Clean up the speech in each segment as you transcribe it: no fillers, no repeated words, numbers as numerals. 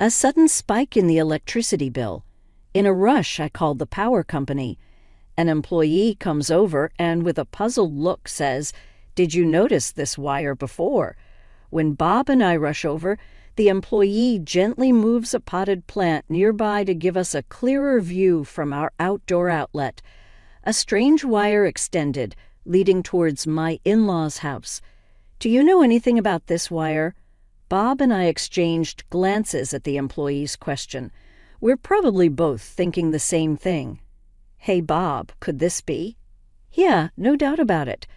A sudden spike in the electricity bill. In a rush, I called the power company. An employee comes over and with a puzzled look says, "Did you notice this wire before?" When Bob and I rush over, the employee gently moves a potted plant nearby to give us a clearer view from our outdoor outlet. A strange wire extended, leading towards my in-laws' house. "Do you know anything about this wire?" Bob and I exchanged glances at the employee's question. We're probably both thinking the same thing. "Hey, Bob, could this be?" "Yeah, no doubt about it.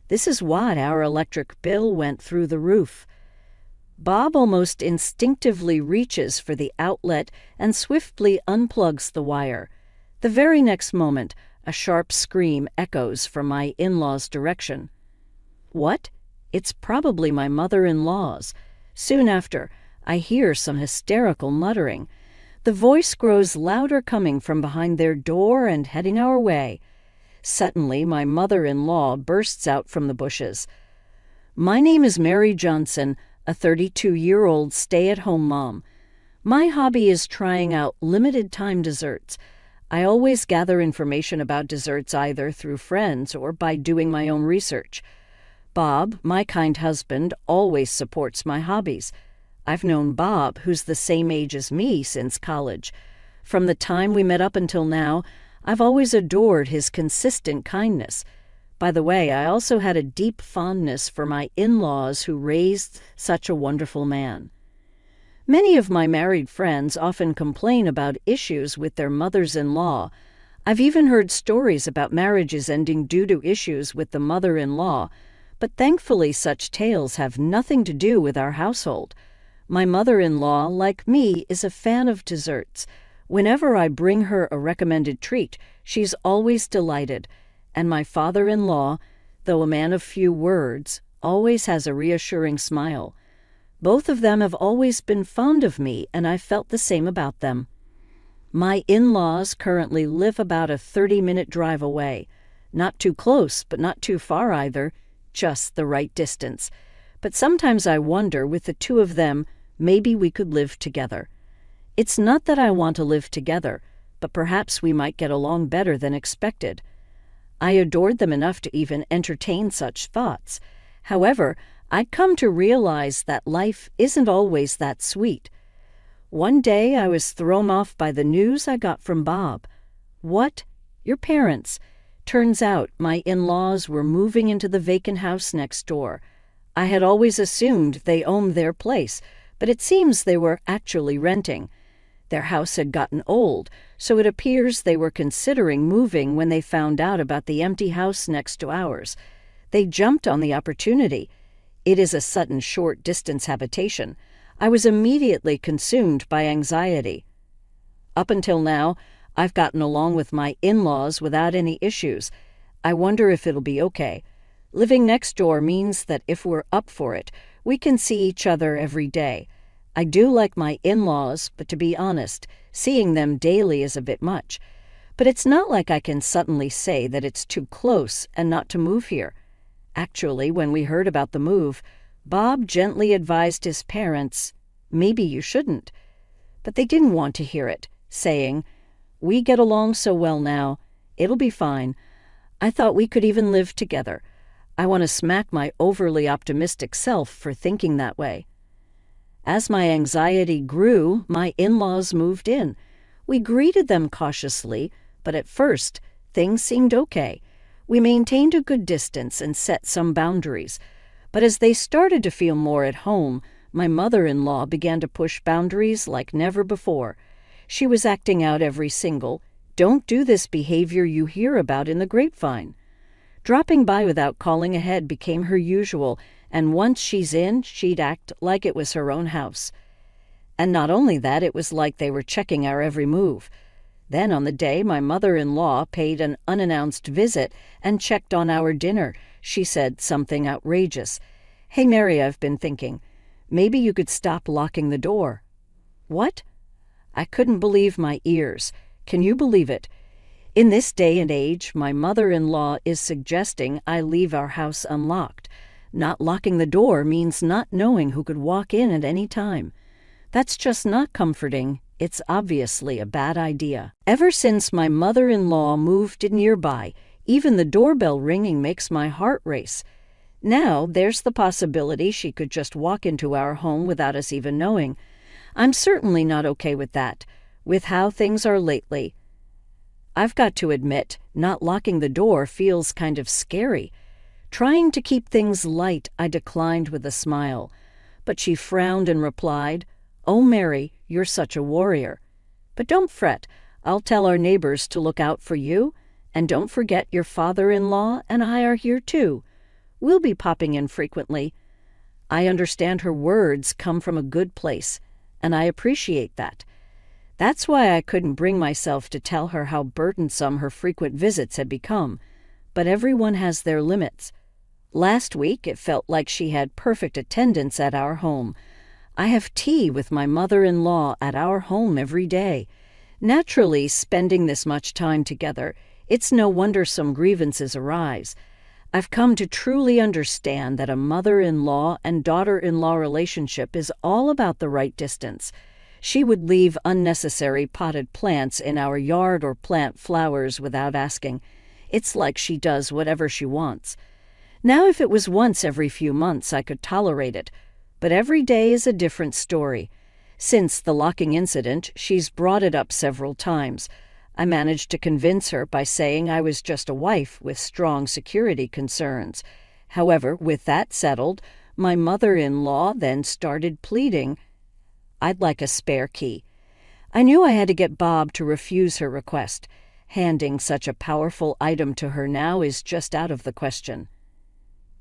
This is why our electric bill went through the roof." Bob almost instinctively reaches for the outlet and swiftly unplugs the wire. The very next moment, a sharp scream echoes from my in-laws' direction. What? It's probably my mother-in-law's. Soon after, I hear some hysterical muttering. The voice grows louder coming from behind their door and heading our way. Suddenly, my mother-in-law bursts out from the bushes. "My name is Mary Johnson, a 32-year-old stay-at-home mom. My hobby is trying out limited-time desserts. I always gather information about desserts either through friends or by doing my own research. Bob, my kind husband, always supports my hobbies. I've known Bob, who's the same age as me, since college. From the time we met up until now, I've always adored his consistent kindness. By the way, I also had a deep fondness for my in-laws who raised such a wonderful man." Many of my married friends often complain about issues with their mothers-in-law. I've even heard stories about marriages ending due to issues with the mother-in-law, but thankfully such tales have nothing to do with our household. My mother-in-law, like me, is a fan of desserts. Whenever I bring her a recommended treat, she's always delighted. And my father-in-law, though a man of few words, always has a reassuring smile. Both of them have always been fond of me, and I felt the same about them. My in-laws currently live about a 30-minute drive away. Not too close, but not too far either, just the right distance. But sometimes I wonder, with the two of them, maybe we could live together. It's not that I want to live together, but perhaps we might get along better than expected. I adored them enough to even entertain such thoughts. However, I'd come to realize that life isn't always that sweet. One day I was thrown off by the news I got from Bob. "What? Your parents?" Turns out my in-laws were moving into the vacant house next door. I had always assumed they owned their place, but it seems they were actually renting. Their house had gotten old, so it appears they were considering moving when they found out about the empty house next to ours. They jumped on the opportunity. It is a sudden short-distance habitation. I was immediately consumed by anxiety. Up until now, I've gotten along with my in-laws without any issues. I wonder if it'll be okay. Living next door means that if we're up for it, we can see each other every day. I do like my in-laws, but to be honest, seeing them daily is a bit much. But it's not like I can suddenly say that it's too close and not to move here. Actually, when we heard about the move, Bob gently advised his parents, "Maybe you shouldn't." But they didn't want to hear it, saying, "We get along so well now. It'll be fine. I thought we could even live together." I want to smack my overly optimistic self for thinking that way. As my anxiety grew, my in-laws moved in. We greeted them cautiously, but at first, things seemed okay. We maintained a good distance and set some boundaries. But as they started to feel more at home, my mother-in-law began to push boundaries like never before. She was acting out every single, "Don't do this" behavior you hear about in the grapevine. Dropping by without calling ahead became her usual, and once she's in, she'd act like it was her own house. And not only that, it was like they were checking our every move. Then on the day my mother-in-law paid an unannounced visit and checked on our dinner, she said something outrageous. "Hey, Mary, I've been thinking. Maybe you could stop locking the door." What? I couldn't believe my ears. Can you believe it? In this day and age, my mother-in-law is suggesting I leave our house unlocked. Not locking the door means not knowing who could walk in at any time. That's just not comforting. It's obviously a bad idea. Ever since my mother-in-law moved nearby, even the doorbell ringing makes my heart race. Now there's the possibility she could just walk into our home without us even knowing. I'm certainly not okay with that, with how things are lately. I've got to admit, not locking the door feels kind of scary. Trying to keep things light, I declined with a smile, but she frowned and replied, "Oh, Mary, you're such a warrior. But don't fret, I'll tell our neighbors to look out for you, and don't forget your father-in-law and I are here too. We'll be popping in frequently." I understand her words come from a good place, and I appreciate that. That's why I couldn't bring myself to tell her how burdensome her frequent visits had become, but everyone has their limits. Last week it felt like she had perfect attendance at our home. I have tea with my mother-in-law at our home every day. Naturally, spending this much time together, it's no wonder some grievances arise. I've come to truly understand that a mother-in-law and daughter-in-law relationship is all about the right distance. She would leave unnecessary potted plants in our yard or plant flowers without asking. It's like she does whatever she wants. Now, if it was once every few months, I could tolerate it. But every day is a different story. Since the locking incident, she's brought it up several times. I managed to convince her by saying I was just a wife with strong security concerns. However, with that settled, my mother-in-law then started pleading, "I'd like a spare key." I knew I had to get Bob to refuse her request. Handing such a powerful item to her now is just out of the question.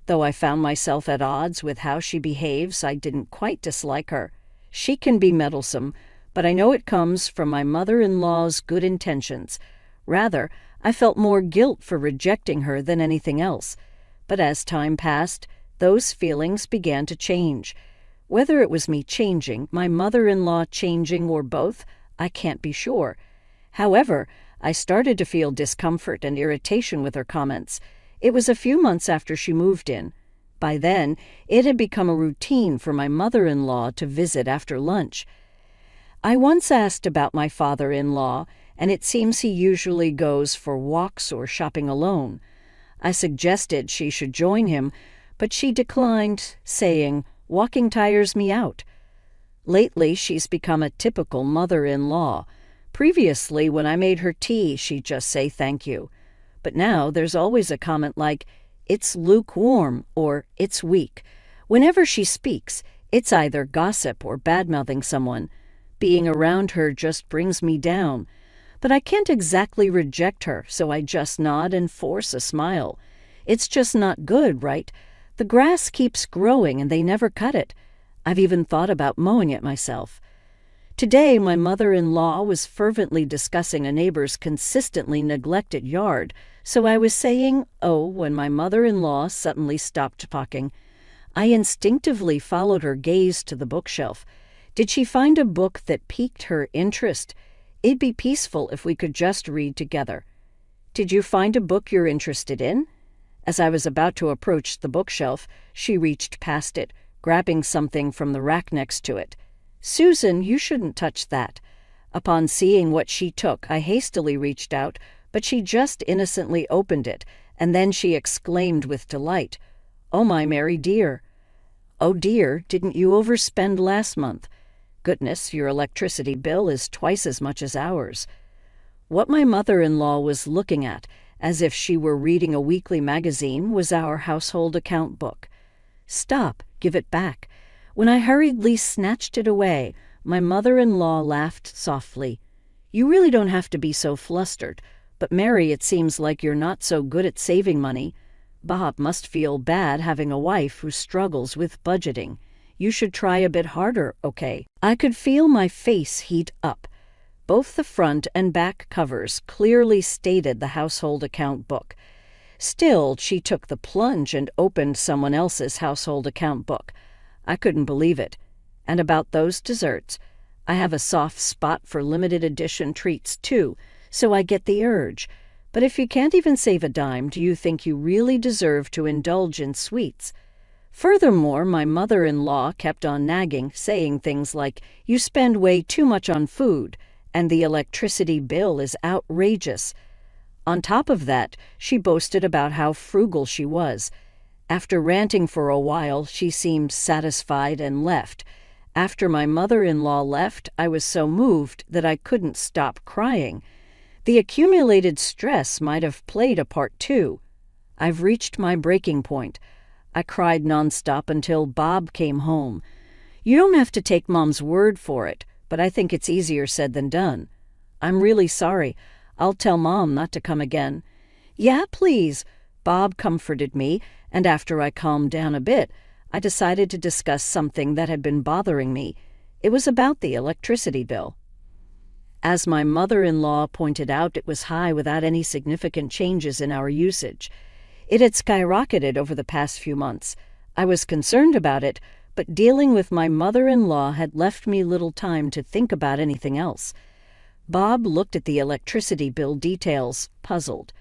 Though I found myself at odds with how she behaves, I didn't quite dislike her. She can be meddlesome, but I know it comes from my mother-in-law's good intentions. Rather, I felt more guilt for rejecting her than anything else. But as time passed, those feelings began to change. Whether it was me changing, my mother-in-law changing, or both, I can't be sure. However, I started to feel discomfort and irritation with her comments. It was a few months after she moved in. By then, it had become a routine for my mother-in-law to visit after lunch. I once asked about my father-in-law, and it seems he usually goes for walks or shopping alone. I suggested she should join him, but she declined, saying, "Walking tires me out." Lately, she's become a typical mother-in-law. Previously, when I made her tea, she'd just say thank you. But now there's always a comment like, "It's lukewarm," or "It's weak." Whenever she speaks, it's either gossip or bad-mouthing someone. Being around her just brings me down. But I can't exactly reject her, so I just nod and force a smile. It's just not good, right? The grass keeps growing and they never cut it. I've even thought about mowing it myself. Today, my mother-in-law was fervently discussing a neighbor's consistently neglected yard, so I was saying, "Oh," when my mother-in-law suddenly stopped talking. I instinctively followed her gaze to the bookshelf. Did she find a book that piqued her interest? It'd be peaceful if we could just read together. "Did you find a book you're interested in?" As I was about to approach the bookshelf, she reached past it, grabbing something from the rack next to it. "Susan, you shouldn't touch that." Upon seeing what she took, I hastily reached out, but she just innocently opened it, and then she exclaimed with delight, "Oh, my Mary dear." "Oh dear, didn't you overspend last month? Goodness, your electricity bill is twice as much as ours." What my mother-in-law was looking at, as if she were reading a weekly magazine, was our household account book. "Stop, give it back." When I hurriedly snatched it away, my mother-in-law laughed softly. "You really don't have to be so flustered, but Mary, it seems like you're not so good at saving money. Bob must feel bad having a wife who struggles with budgeting. You should try a bit harder, okay?" I could feel my face heat up. Both the front and back covers clearly stated the household account book. Still, she took the plunge and opened someone else's household account book. I couldn't believe it. And about those desserts, I have a soft spot for limited edition treats too, so I get the urge. But if you can't even save a dime, do you think you really deserve to indulge in sweets? Furthermore, my mother-in-law kept on nagging, saying things like, "You spend way too much on food, and the electricity bill is outrageous." On top of that, she boasted about how frugal she was. After ranting for a while, she seemed satisfied and left. After my mother-in-law left, I was so moved that I couldn't stop crying. The accumulated stress might have played a part too. I've reached my breaking point. I cried nonstop until Bob came home. You don't have to take Mom's word for it, but I think it's easier said than done. I'm really sorry. I'll tell Mom not to come again. Yeah, please. Bob comforted me, and after I calmed down a bit, I decided to discuss something that had been bothering me. It was about the electricity bill. As my mother-in-law pointed out, it was high without any significant changes in our usage. It had skyrocketed over the past few months. I was concerned about it, but dealing with my mother-in-law had left me little time to think about anything else. Bob looked at the electricity bill details, puzzled.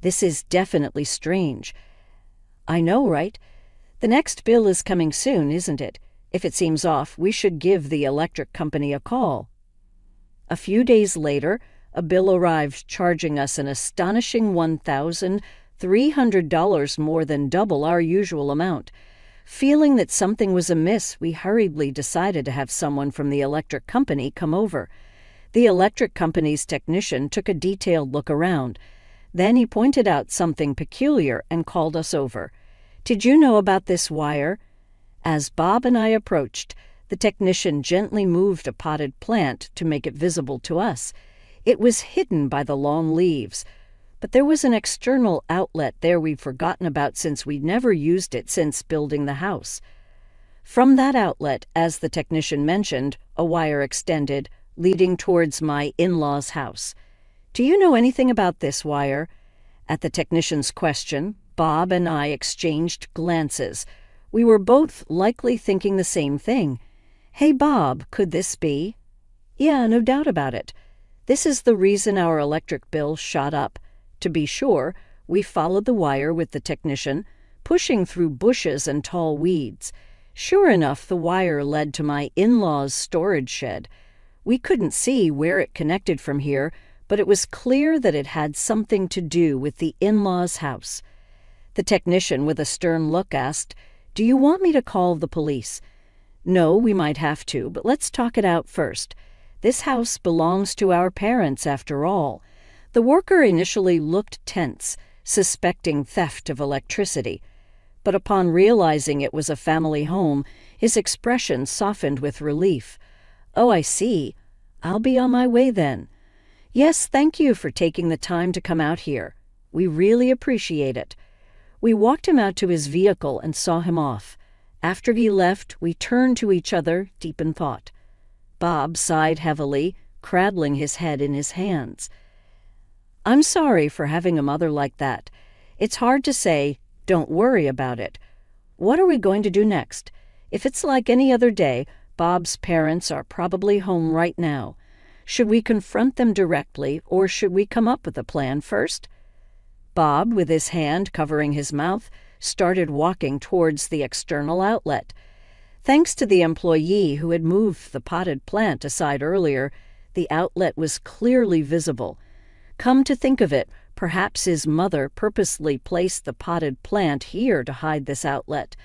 This is definitely strange. I know, right? The next bill is coming soon, isn't it? If it seems off, we should give the electric company a call. A few days later, a bill arrived charging us an astonishing $1,300 more than double our usual amount. Feeling that something was amiss, we hurriedly decided to have someone from the electric company come over. The electric company's technician took a detailed look around. Then he pointed out something peculiar and called us over. Did you know about this wire? As Bob and I approached, the technician gently moved a potted plant to make it visible to us. It was hidden by the long leaves, but there was an external outlet there we'd forgotten about since we'd never used it since building the house. From that outlet, as the technician mentioned, a wire extended, leading towards my in-laws' house. Do you know anything about this wire? At the technician's question, Bob and I exchanged glances. We were both likely thinking the same thing. Hey, Bob, could this be? Yeah, no doubt about it. This is the reason our electric bill shot up. To be sure, we followed the wire with the technician, pushing through bushes and tall weeds. Sure enough, the wire led to my in-laws' storage shed. We couldn't see where it connected from here, but it was clear that it had something to do with the in-laws' house. The technician, with a stern look, asked, "Do you want me to call the police?" No, we might have to, but let's talk it out first. This house belongs to our parents, after all. The worker initially looked tense, suspecting theft of electricity. But upon realizing it was a family home, his expression softened with relief. Oh, I see. I'll be on my way then. Yes, thank you for taking the time to come out here. We really appreciate it. We walked him out to his vehicle and saw him off. After he left, we turned to each other, deep in thought. Bob sighed heavily, cradling his head in his hands. I'm sorry for having a mother like that. It's hard to say, don't worry about it. What are we going to do next? If it's like any other day, Bob's parents are probably home right now. Should we confront them directly, or should we come up with a plan first? Bob, with his hand covering his mouth, started walking towards the external outlet. Thanks to the employee who had moved the potted plant aside earlier, the outlet was clearly visible. Come to think of it, perhaps his mother purposely placed the potted plant here to hide this outlet.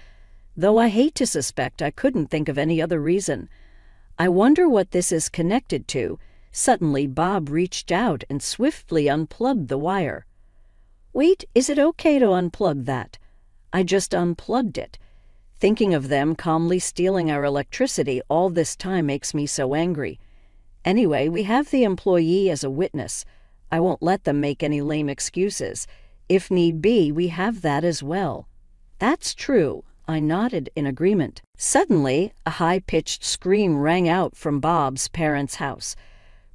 Though I hate to suspect, I couldn't think of any other reason. I wonder what this is connected to. Suddenly, Bob reached out and swiftly unplugged the wire. Wait, is it okay to unplug that? I just unplugged it. Thinking of them calmly stealing our electricity all this time makes me so angry. Anyway, we have the employee as a witness. I won't let them make any lame excuses. If need be, we have that as well. That's true. I nodded in agreement. Suddenly, a high-pitched scream rang out from Bob's parents' house.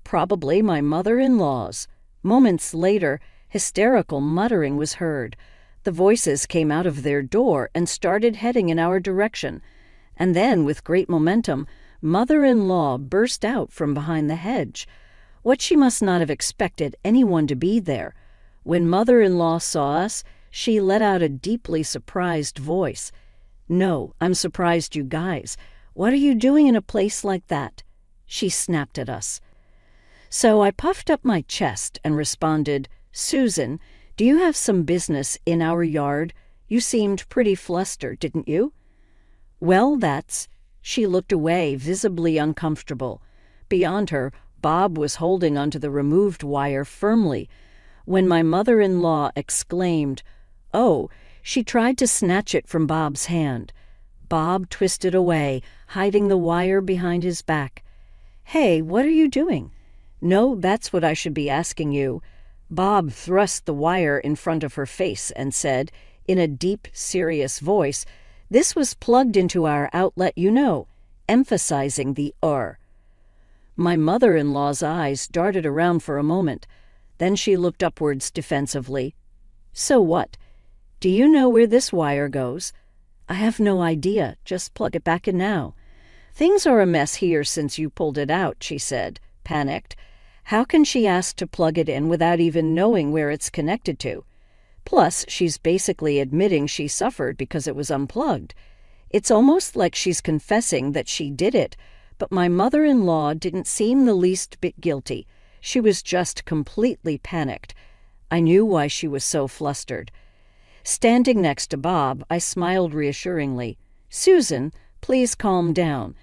Probably my mother-in-law's. Moments later, hysterical muttering was heard. The voices came out of their door and started heading in our direction. And then, with great momentum, mother-in-law burst out from behind the hedge. What she must not have expected anyone to be there. When mother-in-law saw us, she let out a deeply surprised voice. "No, I'm surprised you guys. What are you doing in a place like that?" She snapped at us. So I puffed up my chest and responded, "Susan, do you have some business in our yard? You seemed pretty flustered, didn't you?" "Well, that's—" She looked away, visibly uncomfortable. Beyond her, Bob was holding onto the removed wire firmly. When my mother-in-law exclaimed, "Oh," she tried to snatch it from Bob's hand. Bob twisted away, hiding the wire behind his back. "Hey, what are you doing?" "No, that's what I should be asking you." Bob thrust the wire in front of her face and said, in a deep, serious voice, "This was plugged into our outlet, you know," emphasizing the "er." My mother-in-law's eyes darted around for a moment. Then she looked upwards defensively. "So what? Do you know where this wire goes?" "I have no idea. Just plug it back in now." "Things are a mess here since you pulled it out," she said, panicked. How can she ask to plug it in without even knowing where it's connected to? Plus, she's basically admitting she suffered because it was unplugged. It's almost like she's confessing that she did it, but my mother-in-law didn't seem the least bit guilty. She was just completely panicked. I knew why she was so flustered. Standing next to Bob, I smiled reassuringly. "Susan, please calm down.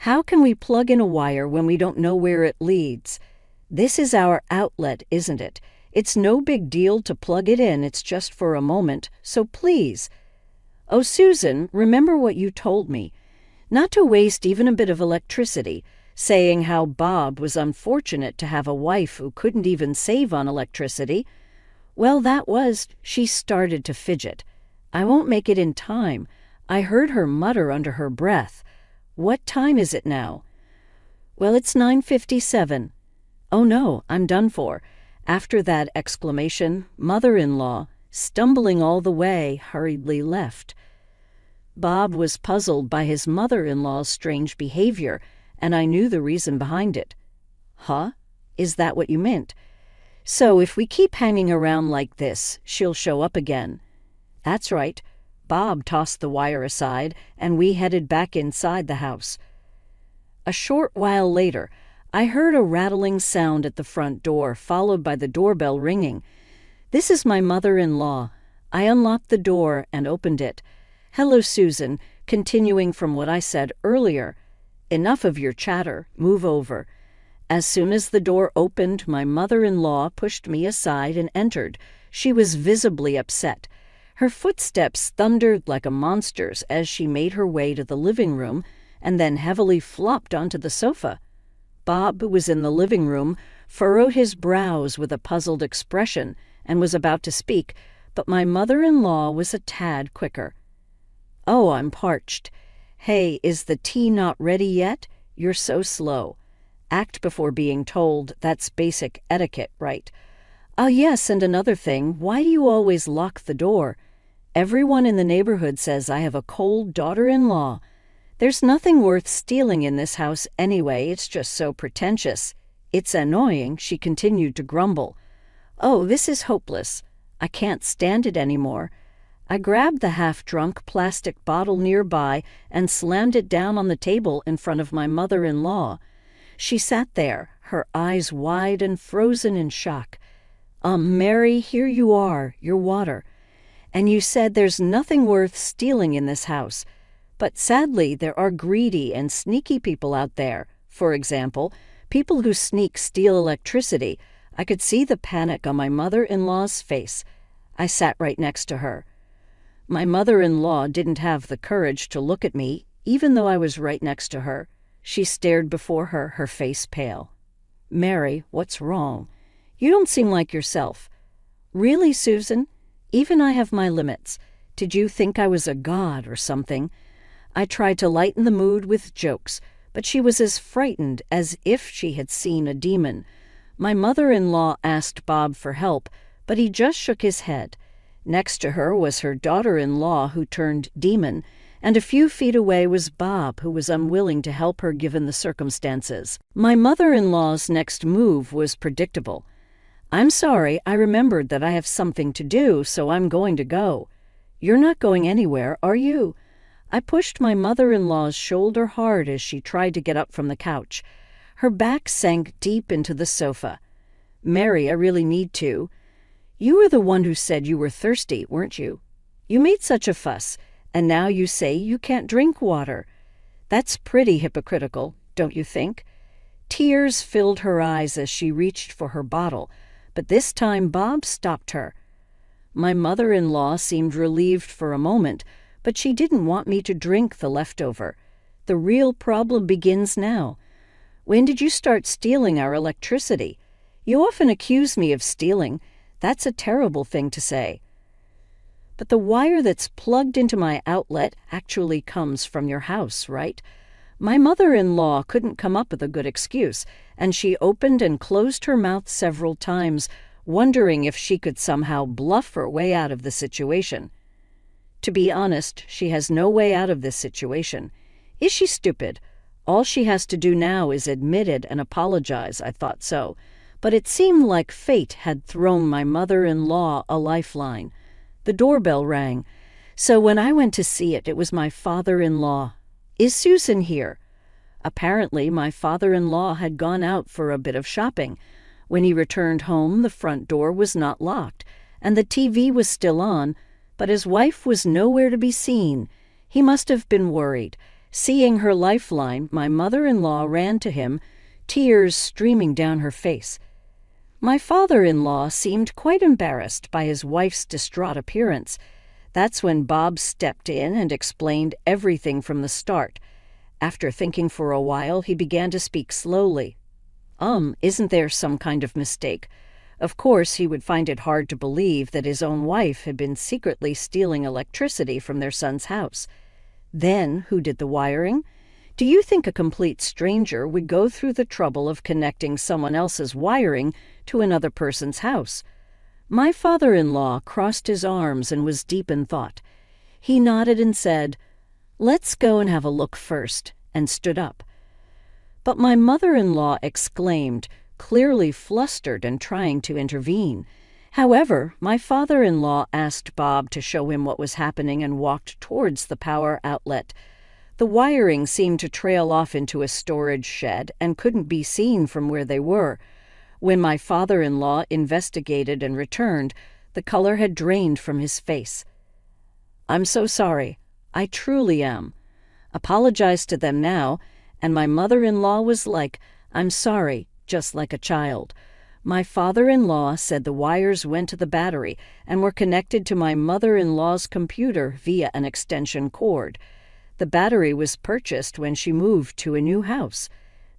How can we plug in a wire when we don't know where it leads? This is our outlet, isn't it? It's no big deal to plug it in, it's just for a moment, so please." "Oh, Susan, remember what you told me. Not to waste even a bit of electricity, saying how Bob was unfortunate to have a wife who couldn't even save on electricity. Well, that was—" She started to fidget. "I won't make it in time." I heard her mutter under her breath. "What time is it now?" "Well, it's 9:57. "Oh no, I'm done for." After that exclamation, mother-in-law, stumbling all the way, hurriedly left. Bob was puzzled by his mother-in-law's strange behavior, and I knew the reason behind it. "Huh? Is that what you meant?" "So if we keep hanging around like this, she'll show up again." "That's right." Bob tossed the wire aside, and we headed back inside the house. A short while later, I heard a rattling sound at the front door, followed by the doorbell ringing. "This is my mother-in-law." I unlocked the door and opened it. "Hello, Susan," continuing from what I said earlier. "Enough of your chatter. Move over." As soon as the door opened, my mother-in-law pushed me aside and entered. She was visibly upset. Her footsteps thundered like a monster's as she made her way to the living room and then heavily flopped onto the sofa. Bob, who was in the living room, furrowed his brows with a puzzled expression and was about to speak, but my mother-in-law was a tad quicker. "Oh, I'm parched. Hey, is the tea not ready yet? You're so slow. Act before being told. That's basic etiquette, right? Oh, yes, and another thing, why do you always lock the door? Everyone in the neighborhood says I have a cold daughter-in-law. There's nothing worth stealing in this house anyway, it's just so pretentious. It's annoying," she continued to grumble. "Oh, this is hopeless. I can't stand it anymore." I grabbed the half-drunk plastic bottle nearby and slammed it down on the table in front of my mother-in-law. She sat there, her eyes wide and frozen in shock. Mary, here you are, your water. And you said there's nothing worth stealing in this house. But sadly, there are greedy and sneaky people out there. For example, people who steal electricity. I could see the panic on my mother-in-law's face. I sat right next to her. My mother-in-law didn't have the courage to look at me, even though I was right next to her. She stared before her, her face pale. "Mary, what's wrong? You don't seem like yourself." "Really, Susan? Even I have my limits. Did you think I was a god or something?" I tried to lighten the mood with jokes, but she was as frightened as if she had seen a demon. My mother-in-law asked Bob for help, but he just shook his head. Next to her was her daughter-in-law who turned demon, and a few feet away was Bob, who was unwilling to help her given the circumstances. My mother-in-law's next move was predictable. "I'm sorry, I remembered that I have something to do, so I'm going to go." "You're not going anywhere, are you?" I pushed my mother-in-law's shoulder hard as she tried to get up from the couch. Her back sank deep into the sofa. "Mary, I really need to. You were the one who said you were thirsty, weren't you? You made such a fuss, and now you say you can't drink water. That's pretty hypocritical, don't you think?" Tears filled her eyes as she reached for her bottle, but this time Bob stopped her. My mother-in-law seemed relieved for a moment, but she didn't want me to drink the leftover. "The real problem begins now. When did you start stealing our electricity? You often accuse me of stealing. That's a terrible thing to say." "But the wire that's plugged into my outlet actually comes from your house, right?" My mother-in-law couldn't come up with a good excuse, and she opened and closed her mouth several times, wondering if she could somehow bluff her way out of the situation. To be honest, she has no way out of this situation. Is she stupid? All she has to do now is admit it and apologize. I thought so. But it seemed like fate had thrown my mother-in-law a lifeline. The doorbell rang. So when I went to see it, it was my father-in-law. "Is Susan here?" Apparently, my father-in-law had gone out for a bit of shopping. When he returned home, the front door was not locked, and the TV was still on, but his wife was nowhere to be seen. He must have been worried. Seeing her lifeline, my mother-in-law ran to him, tears streaming down her face. My father-in-law seemed quite embarrassed by his wife's distraught appearance. That's when Bob stepped in and explained everything from the start. After thinking for a while, he began to speak slowly. Isn't there some kind of mistake? Of course, he would find it hard to believe that his own wife had been secretly stealing electricity from their son's house. Then, who did the wiring? Do you think a complete stranger would go through the trouble of connecting someone else's wiring to another person's house? My father-in-law crossed his arms and was deep in thought. He nodded and said, "Let's go and have a look first," and stood up. But my mother-in-law exclaimed, clearly flustered and trying to intervene. However, my father-in-law asked Bob to show him what was happening and walked towards the power outlet. The wiring seemed to trail off into a storage shed and couldn't be seen from where they were. When my father-in-law investigated and returned, the color had drained from his face. "I'm so sorry. I truly am." Apologized to them now, and my mother-in-law was like, "I'm sorry," just like a child. My father-in-law said the wires went to the battery and were connected to my mother-in-law's computer via an extension cord. The battery was purchased when she moved to a new house.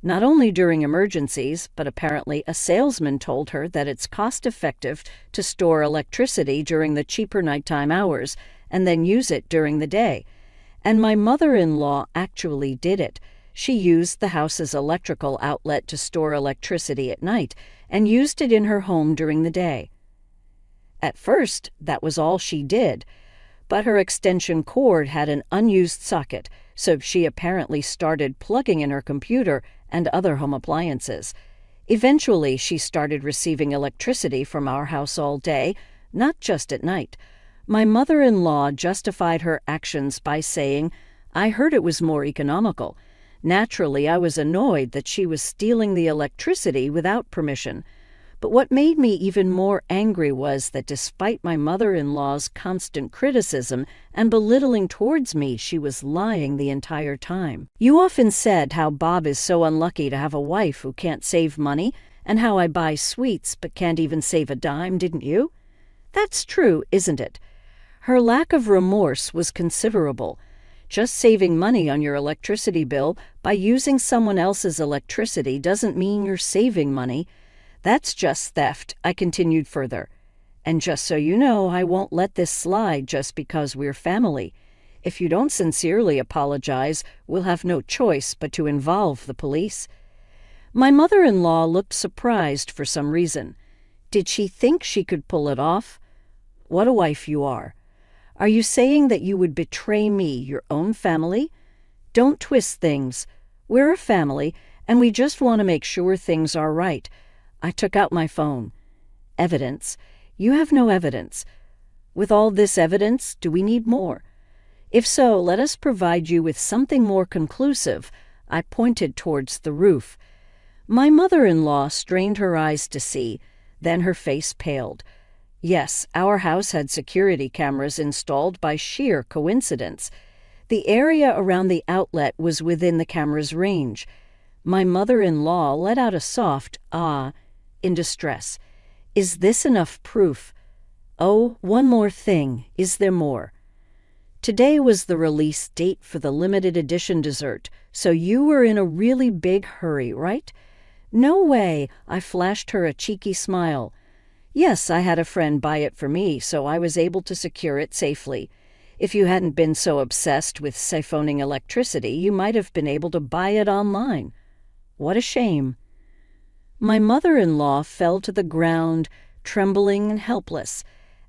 Not only during emergencies, but apparently a salesman told her that it's cost-effective to store electricity during the cheaper nighttime hours and then use it during the day. And my mother-in-law actually did it. She used the house's electrical outlet to store electricity at night and used it in her home during the day. At first, that was all she did, but her extension cord had an unused socket, so she apparently started plugging in her computer and other home appliances. Eventually, she started receiving electricity from our house all day, not just at night. My mother-in-law justified her actions by saying, "I heard it was more economical." Naturally, I was annoyed that she was stealing the electricity without permission. But what made me even more angry was that despite my mother-in-law's constant criticism and belittling towards me, she was lying the entire time. "You often said how Bob is so unlucky to have a wife who can't save money, and how I buy sweets but can't even save a dime, didn't you? That's true, isn't it?" Her lack of remorse was considerable. Just saving money on your electricity bill by using someone else's electricity doesn't mean you're saving money. That's just theft, I continued further. And just so you know, I won't let this slide just because we're family. If you don't sincerely apologize, we'll have no choice but to involve the police. My mother-in-law looked surprised for some reason. Did she think she could pull it off? What a wife you are. Are you saying that you would betray me, your own family? Don't twist things. We're a family, and we just want to make sure things are right. I took out my phone. Evidence. You have no evidence. With all this evidence, do we need more? If so, let us provide you with something more conclusive. I pointed towards the roof. My mother-in-law strained her eyes to see, then her face paled. Yes, our house had security cameras installed by sheer coincidence. The area around the outlet was within the camera's range. My mother-in-law let out a soft ah in distress. Is this enough proof? Oh, one more thing. Is there more? Today was the release date for the limited edition dessert, so you were in a really big hurry, right? No way, I flashed her a cheeky smile. Yes, I had a friend buy it for me, so I was able to secure it safely. If you hadn't been so obsessed with siphoning electricity, you might have been able to buy it online. What a shame. My mother-in-law fell to the ground, trembling and helpless.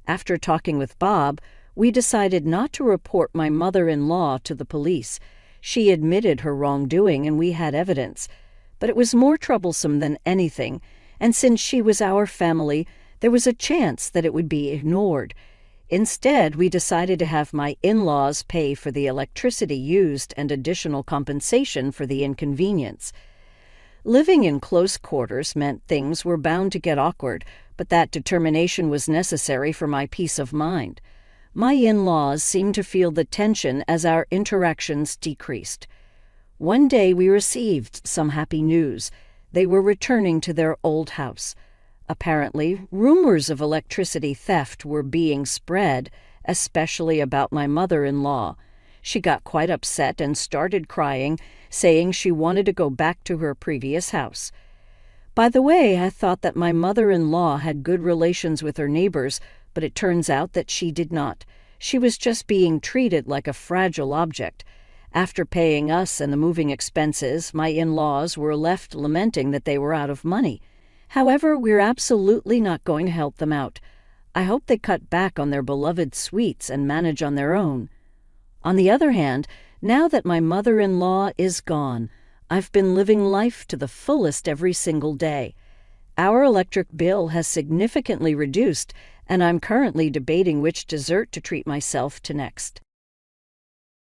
After talking with Bob, we decided not to report my mother-in-law to the police. She admitted her wrongdoing and we had evidence. But it was more troublesome than anything, and since she was our family, there was a chance that it would be ignored. Instead, we decided to have my in-laws pay for the electricity used and additional compensation for the inconvenience. Living in close quarters meant things were bound to get awkward, but that determination was necessary for my peace of mind. My in-laws seemed to feel the tension as our interactions decreased. One day we received some happy news. They were returning to their old house. Apparently, rumors of electricity theft were being spread, especially about my mother-in-law. She got quite upset and started crying, saying she wanted to go back to her previous house. By the way, I thought that my mother-in-law had good relations with her neighbors, but it turns out that she did not. She was just being treated like a fragile object. After paying us and the moving expenses, my in-laws were left lamenting that they were out of money. However, we're absolutely not going to help them out. I hope they cut back on their beloved sweets and manage on their own. On the other hand, now that my mother-in-law is gone, I've been living life to the fullest every single day. Our electric bill has significantly reduced, and I'm currently debating which dessert to treat myself to next.